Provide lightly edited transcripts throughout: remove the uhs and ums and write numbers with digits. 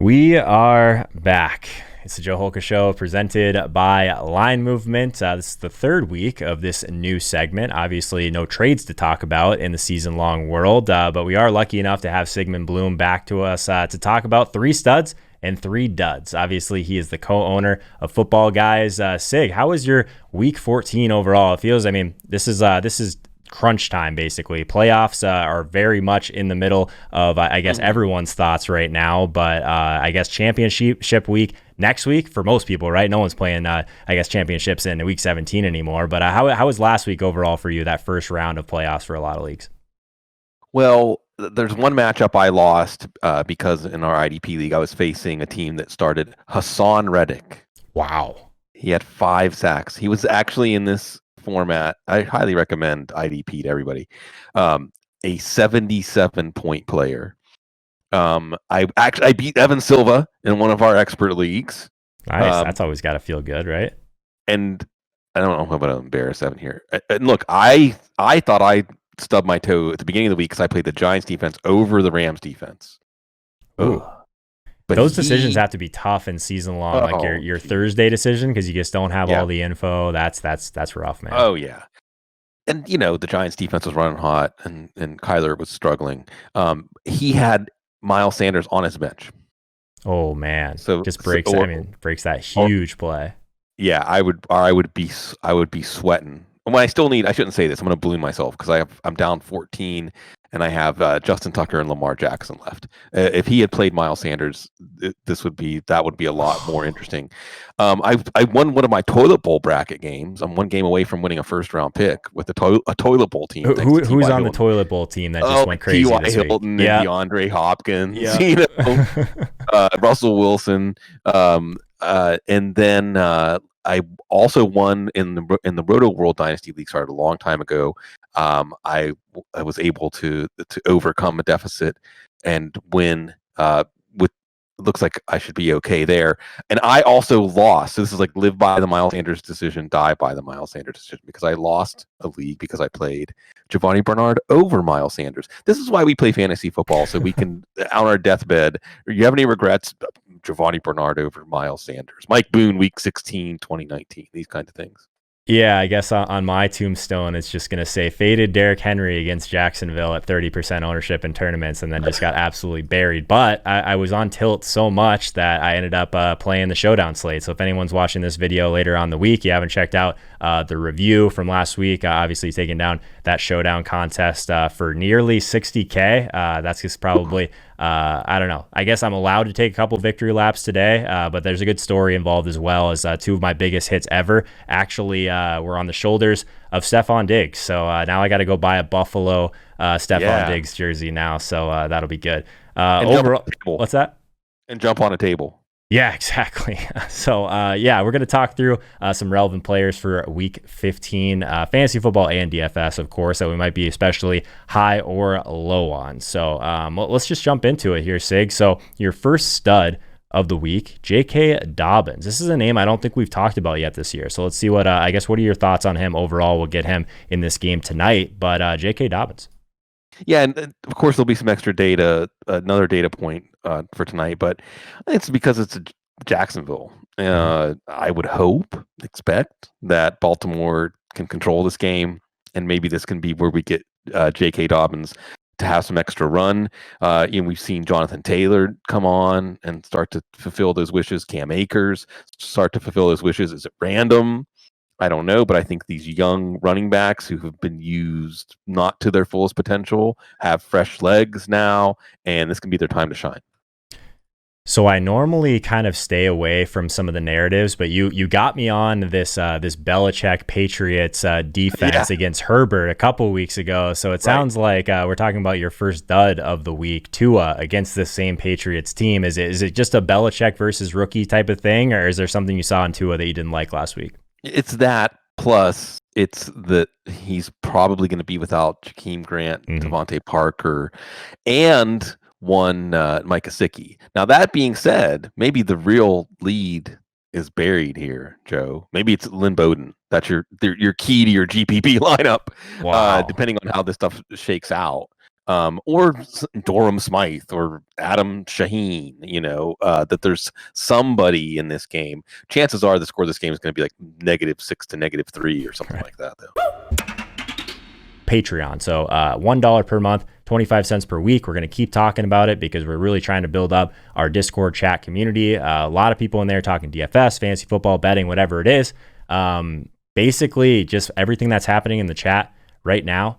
We are back. It's the Joe Holka Show presented by Line Movement. This is the third week of this new segment. Obviously, no trades to talk about in the season-long world, but we are lucky enough to have Sigmund Bloom back to us to talk about 3 studs and 3 duds. Obviously, he is the co-owner of Football Guys. Sig, how was your Week 14 overall? It feels, this is crunch time, basically. Playoffs are very much in the middle of, I guess, everyone's thoughts right now. But I guess championship week next week for most people, right? No one's playing, championships in week 17 anymore. But how was last week overall for you, that first round of playoffs for a lot of leagues? Well, there's one matchup I lost because in our IDP league, I was facing a team that started Hassan Reddick. Wow. He had 5 sacks. He was actually in this format. I highly recommend IDP to everybody. A 77-point player. I beat Evan Silva in one of our expert leagues. Nice. That's always got to feel good, right? And I don't know if I'm going to embarrass Evan here. And look, I thought I stubbed my toe at the beginning of the week because I played the Giants defense over the Rams defense. Ooh. But those decisions have to be tough in season long, like your Thursday decision, because you just don't have all the info. That's rough, man. Oh yeah, and the Giants defense was running hot, and Kyler was struggling. He had Miles Sanders on his bench. Oh man, so just breaks that huge play. Yeah, I would be sweating. When I shouldn't say this. I'm going to balloon myself because I'm down 14. And I have Justin Tucker and Lamar Jackson left. If he had played Miles Sanders, that would be a lot more interesting. I won one of my toilet bowl bracket games. I'm one game away from winning a first round pick with a toilet bowl team. Who's on the toilet bowl team that just went crazy T.Y. this Hilton week? And DeAndre Hopkins, Russell Wilson, and then I also won in the Roto World Dynasty League. Started a long time ago. I was able to overcome a deficit and win. With it looks like I should be okay there. And I also lost. So this is like live by the Miles Sanders decision, die by the Miles Sanders decision, because I lost a league because I played Giovanni Bernard over Miles Sanders. This is why we play fantasy football, so we can on our deathbed. You have any regrets? Giovanni Bernard over Miles Sanders. Mike Boone, week 16, 2019. These kinds of things. Yeah, I guess on my tombstone, it's just going to say faded Derrick Henry against Jacksonville at 30% ownership in tournaments and then just got absolutely buried. But I was on tilt so much that I ended up playing the showdown slate. So if anyone's watching this video later on the week, you haven't checked out the review from last week, obviously taking down that showdown contest for nearly 60K. That's just probably... I don't know. I guess I'm allowed to take a couple victory laps today, but there's a good story involved as well, as 2 of my biggest hits ever actually were on the shoulders of Stephon Diggs. So now I got to go buy a Buffalo Stephon Diggs jersey now. So that'll be good. Overall, what's that? And jump on a table. Yeah, exactly. So, we're going to talk through some relevant players for week 15, fantasy football and DFS, of course, that we might be especially high or low on. So let's just jump into it here, Sig. So your first stud of the week, J.K. Dobbins. This is a name I don't think we've talked about yet this year. So let's see what are your thoughts on him overall? We'll get him in this game tonight, but J.K. Dobbins. Yeah, and of course there'll be some extra data, another data point for tonight, but it's because it's Jacksonville. I would expect that Baltimore can control this game, and maybe this can be where we get J.K. Dobbins to have some extra run. We've seen Jonathan Taylor come on and start to fulfill those wishes. Cam Akers start to fulfill those wishes. Is it random? I don't know, but I think these young running backs who have been used not to their fullest potential have fresh legs now, and this can be their time to shine. So I normally kind of stay away from some of the narratives, but you got me on this Belichick Patriots defense against Herbert a couple weeks ago. So it sounds like we're talking about your first dud of the week, Tua against this same Patriots team. Is it just a Belichick versus rookie type of thing, or is there something you saw in Tua that you didn't like last week? It's that, plus it's that he's probably going to be without Jakeem Grant, Devontae Parker, and one Mike Gesicki. Now, that being said, maybe the real lead is buried here, Joe. Maybe it's Lynn Bowden. That's your key to your GPP lineup, depending on how this stuff shakes out. or Durham Smythe or Adam Shaheen, that there's somebody in this game. Chances are the score of this game is going to be like -6 to -3 or something like that, though. Patreon. So $1 per month, 25 cents per week. We're going to keep talking about it because we're really trying to build up our Discord chat community. A lot of people in there talking DFS, fantasy football, betting, whatever it is. Basically, just everything that's happening in the chat right now.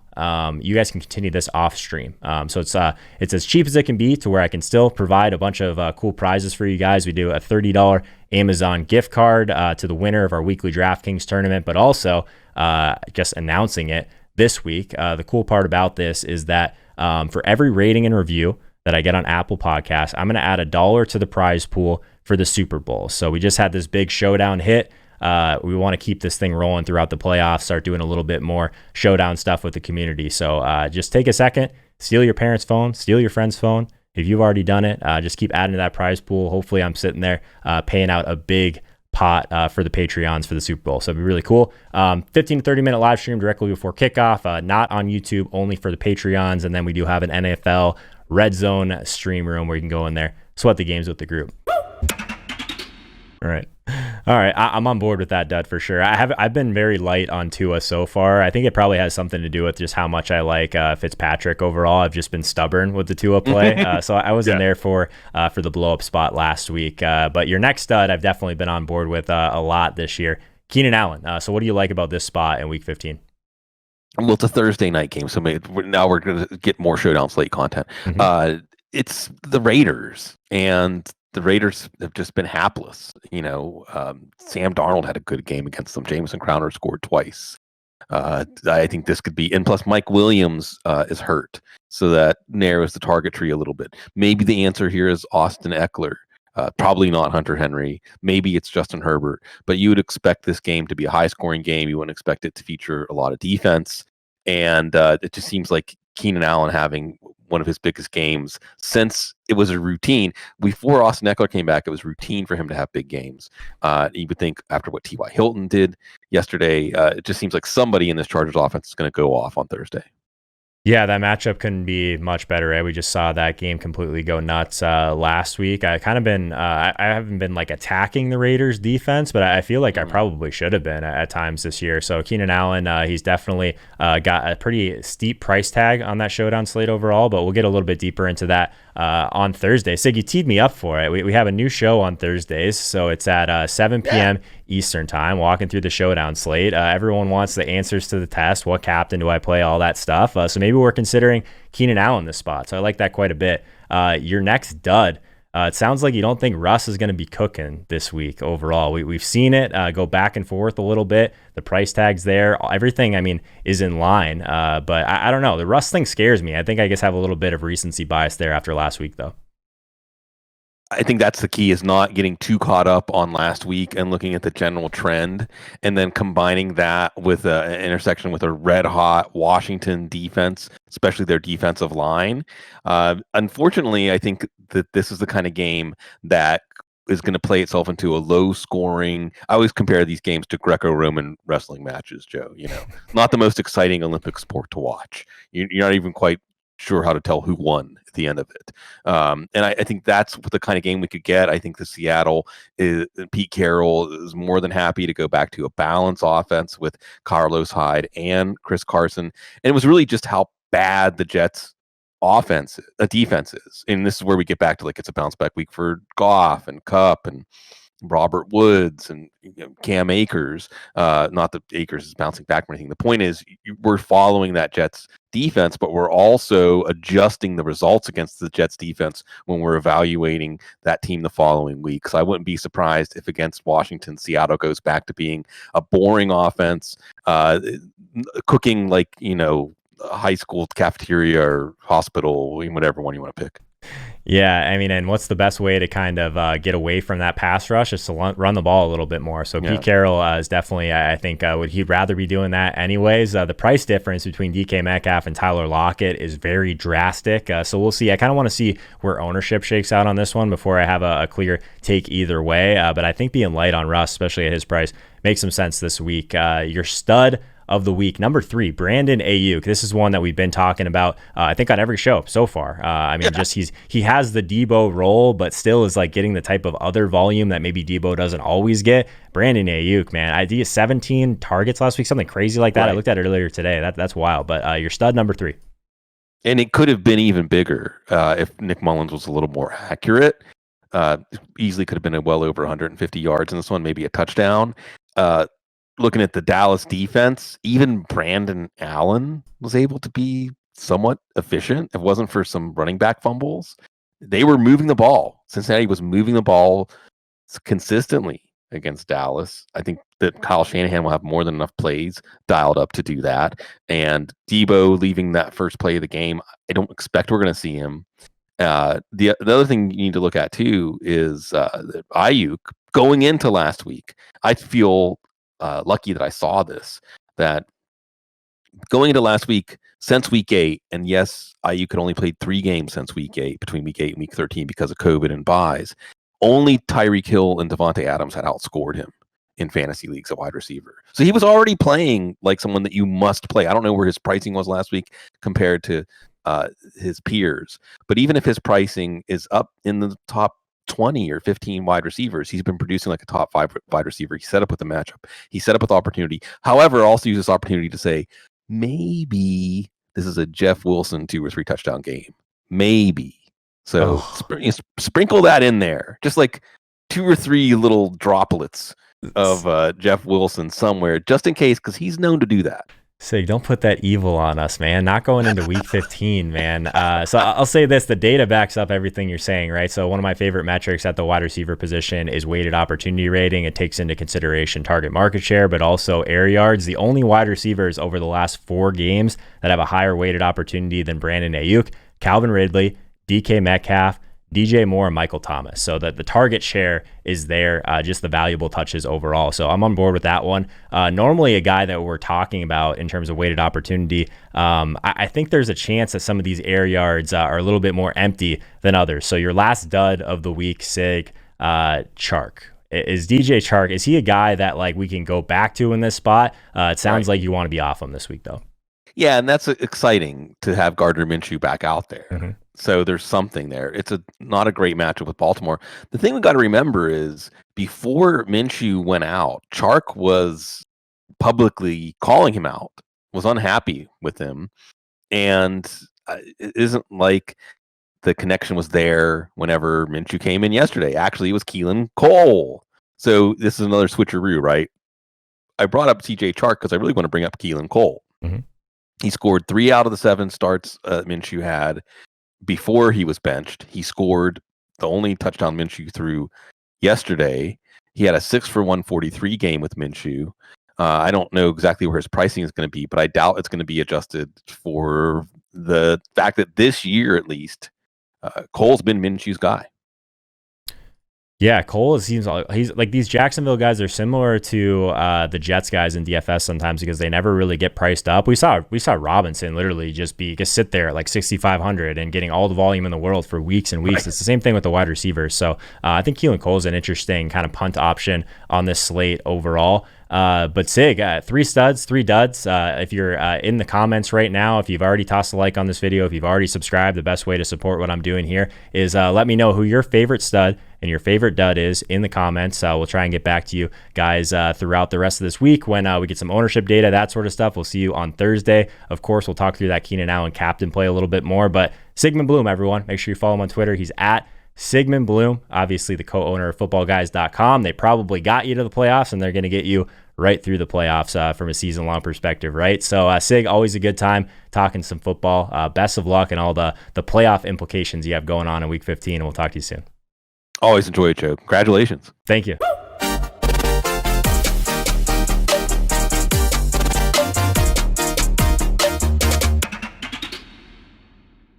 You guys can continue this off stream. So it's as cheap as it can be to where I can still provide a bunch of cool prizes for you guys. We do a $30 Amazon gift card to the winner of our weekly DraftKings tournament, but also just announcing it this week. The cool part about this is that for every rating and review that I get on Apple Podcasts, I'm going to add $1 to the prize pool for the Super Bowl. So we just had this big showdown hit. We want to keep this thing rolling throughout the playoffs, start doing a little bit more showdown stuff with the community. So just take a second, steal your parents' phone, steal your friend's phone. If you've already done it, just keep adding to that prize pool. Hopefully I'm sitting there paying out a big pot for the Patreons for the Super Bowl. So it'd be really cool. 15 to 30 minute live stream directly before kickoff, not on YouTube, only for the Patreons. And then we do have an NFL Red Zone stream room where you can go in there, sweat the games with the group. All right. I'm on board with that, Dud, for sure. I've been very light on Tua so far. I think it probably has something to do with just how much I like Fitzpatrick overall. I've just been stubborn with the Tua play. So I was in there for the blow up spot last week. But your next stud, I've definitely been on board with a lot this year. Keenan Allen. So what do you like about this spot in week 15? Well, it's a Thursday night game, so now we're going to get more showdown slate content. Mm-hmm. It's the Raiders, and the Raiders have just been hapless. Sam Darnold had a good game against them. Jameson Crowder scored twice. I think this could be, and plus Mike Williams is hurt, so that narrows the target tree a little bit. Maybe the answer here is Austin Eckler. Probably not Hunter Henry. Maybe it's Justin Herbert. But you would expect this game to be a high-scoring game. You wouldn't expect it to feature a lot of defense. And it just seems like Keenan Allen having one of his biggest games since it was a routine. Before Austin Eckler came back, it was routine for him to have big games. You would think after what T.Y. Hilton did yesterday, it just seems like somebody in this Chargers offense is going to go off on Thursday. Yeah, that matchup couldn't be much better. Right? We just saw that game completely go nuts last week. I haven't been like attacking the Raiders defense, but I feel like I probably should have been at times this year. So Keenan Allen, he's definitely got a pretty steep price tag on that showdown slate overall, but we'll get a little bit deeper into that on Thursday. Sig, you teed me up for it. We have a new show on Thursdays, so it's at 7 p.m. Eastern time, walking through the showdown slate. Everyone wants the answers to the test. What captain do I play? All that stuff. So maybe we're considering Keenan Allen this spot. So I like that quite a bit. Your next dud. It sounds like you don't think Russ is going to be cooking this week overall. We've seen it go back and forth a little bit. The price tag's there. Everything, is in line. But I don't know. The Russ thing scares me. I think I just have a little bit of recency bias there after last week, though. I think that's the key, is not getting too caught up on last week and looking at the general trend, and then combining that with an intersection with a red-hot Washington defense, especially their defensive line. Unfortunately, I think that this is the kind of game that is going to play itself into a low-scoring. I always compare these games to Greco-Roman wrestling matches, Joe. Not the most exciting Olympic sport to watch. You're not even quite sure how to tell who won at the end of it. And I think that's the kind of game we could get. I think the Seattle Pete Carroll is more than happy to go back to a balanced offense with Carlos Hyde and Chris Carson. And it was really just how bad the Jets defense is. And this is where we get back to it's a bounce back week for Goff and Kupp and Robert Woods and Cam Akers. Not that Akers is bouncing back from anything. The point is we're following that Jets defense, but we're also adjusting the results against the Jets defense when we're evaluating that team the following week. So I wouldn't be surprised if against Washington, Seattle goes back to being a boring offense, cooking a high school cafeteria or hospital, whatever one you want to pick. Yeah, and what's the best way to kind of get away from that pass rush is to run the ball a little bit more. So Pete Carroll is definitely, I think, he'd rather be doing that anyways. The price difference between DK Metcalf and Tyler Lockett is very drastic. So we'll see. I kind of want to see where ownership shakes out on this one before I have a clear take either way. But I think being light on Russ, especially at his price, makes some sense this week. Your stud of the week. Number 3, Brandon Ayuk. This is one that we've been talking about, I think, on every show so far. Just he has the Debo role, but still is like getting the type of other volume that maybe Debo doesn't always get. Brandon Ayuk, man, I did 17 targets last week, something crazy like that. Right. I looked at it earlier today. That's wild. But your stud number 3. And it could have been even bigger if Nick Mullins was a little more accurate. Easily could have been well over 150 yards in this one, maybe a touchdown. Looking at the Dallas defense, even Brandon Allen was able to be somewhat efficient. If it wasn't for some running back fumbles, they were moving the ball. Cincinnati was moving the ball consistently against Dallas. I think that Kyle Shanahan will have more than enough plays dialed up to do that. And Debo leaving that first play of the game, I don't expect we're going to see him. The other thing you need to look at too is Ayuk going into last week. I feel lucky that I saw this, that going into last week, since week 8, and yes, Ayuk had only played 3 games since week 8, between week 8 and week 13 because of COVID and buys. Only Tyreek Hill and Devontae Adams had outscored him in fantasy leagues at wide receiver. So he was already playing like someone that you must play. I don't know where his pricing was last week compared to his peers, but even if his pricing is up in the top 20 or 15 wide receivers, he's been producing like a top 5 wide receiver. He set up with the matchup. He set up with opportunity. However, also use this opportunity to say, maybe this is a Jeff Wilson 2 or 3 touchdown game. Maybe. So sprinkle that in there. Just like 2 or 3 little droplets of Jeff Wilson somewhere, just in case, because he's known to do that. Sig, don't put that evil on us, man. Not going into week 15, man. So I'll say this, the data backs up everything you're saying, right? So one of my favorite metrics at the wide receiver position is weighted opportunity rating. It takes into consideration target market share, but also air yards. The only wide receivers over the last 4 games that have a higher weighted opportunity than Brandon Ayuk, Calvin Ridley, DK Metcalf, DJ Moore, and Michael Thomas. So that the target share is there, just the valuable touches overall. So I'm on board with that one. Normally a guy that we're talking about in terms of weighted opportunity, I think there's a chance that some of these air yards are a little bit more empty than others. So your last dud of the week, Sig, Chark. Is DJ Chark, is he a guy that like we can go back to in this spot? It sounds like you want to be off him this week though. Yeah, and that's exciting to have Gardner Minshew back out there. Mm-hmm. So there's something there. It's not a great matchup with Baltimore. The thing we got to remember is before Minshew went out, Chark was publicly calling him out, was unhappy with him, and it isn't like the connection was there whenever Minshew came in yesterday. Actually, it was Keelan Cole. So this is another switcheroo, right? I brought up TJ Chark because I really want to bring up Keelan Cole. Mm-hmm. He scored 3 out of the 7 starts Minshew had before he was benched. He scored the only touchdown Minshew threw yesterday. He had a 6 for 143 game with Minshew. I don't know exactly where his pricing is going to be, but I doubt it's going to be adjusted for the fact that this year, at least, Cole's been Minshew's guy. Yeah, Cole seems he's like these Jacksonville guys are similar to the Jets guys in DFS sometimes because they never really get priced up. We saw Robinson literally just sit there at like 6,500 and getting all the volume in the world for weeks and weeks. Right. It's the same thing with the wide receivers. So I think Keelan Cole is an interesting kind of punt option on this slate overall. But Sig, 3 studs, 3 duds. If you're in the comments right now, if you've already tossed a like on this video, if you've already subscribed, the best way to support what I'm doing here is let me know who your favorite stud and your favorite dud is in the comments. We'll try and get back to you guys throughout the rest of this week when we get some ownership data, that sort of stuff. We'll see you on Thursday. Of course, we'll talk through that Keenan Allen captain play a little bit more. But Sigmund Bloom, everyone, make sure you follow him on Twitter. He's at Sigmund Bloom, obviously the co-owner of footballguys.com. They probably got you to the playoffs, and they're going to get you right through the playoffs from a season-long perspective, right? So, Sig, always a good time talking some football. Best of luck and all the playoff implications you have going on in Week 15, and we'll talk to you soon. Always enjoy it, Joe. Congratulations. Thank you.